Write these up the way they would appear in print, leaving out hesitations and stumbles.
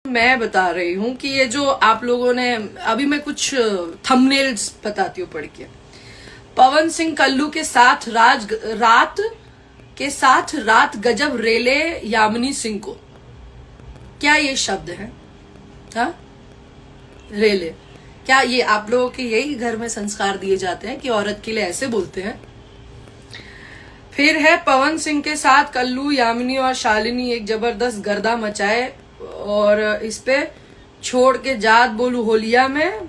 मैं बता रही हूँ कि ये जो आप लोगों ने अभी मैं कुछ थंबनेल्स बताती हूँ पढ़ के। पवन सिंह कल्लू के साथ रात गजब रेले यामिनी सिंह को। क्या ये शब्द है? हाँ, रेले। क्या ये आप लोगों के यही घर में संस्कार दिए जाते हैं कि औरत के लिए ऐसे बोलते हैं? फिर है पवन सिंह के साथ कल्लू, यामिनी और शालिनी एक जबरदस्त गर्दा मचाए और इस पे छोड़ के जात बोलू होलिया में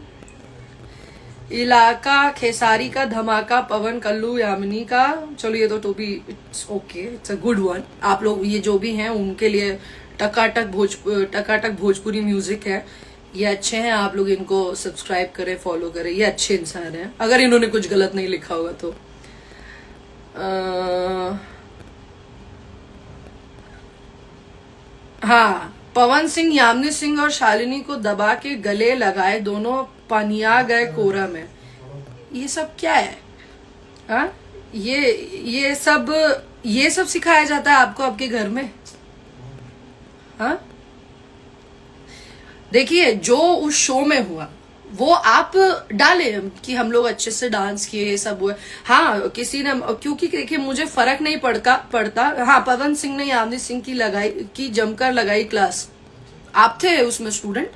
इलाका खेसारी का धमाका पवन कल्लू यामिनी का। चलो ये तो भी it's okay, it's a good one. आप लोग ये जो भी हैं उनके लिए टकाटक भोजपुरी म्यूजिक है, ये अच्छे हैं। आप लोग इनको सब्सक्राइब करें, फॉलो करें, ये अच्छे इंसान हैं अगर इन्होंने कुछ गलत नहीं लिखा होगा तो। हाँ, पवन सिंह यामिनी सिंह और शालिनी को दबा के गले लगाए, दोनों पनिया गए कोरा में। ये सब क्या है? हाँ, ये सब सिखाया जाता है आपको आपके घर में? हाँ, देखिए जो उस शो में हुआ वो आप डाले कि हम लोग अच्छे से डांस किए, ये सब हुआ। हाँ, किसी ने, क्योंकि देखिए मुझे फर्क नहीं पड़ता। हाँ, पवन सिंह ने यामिनी सिंह की जमकर लगाई क्लास। आप थे उसमें स्टूडेंट?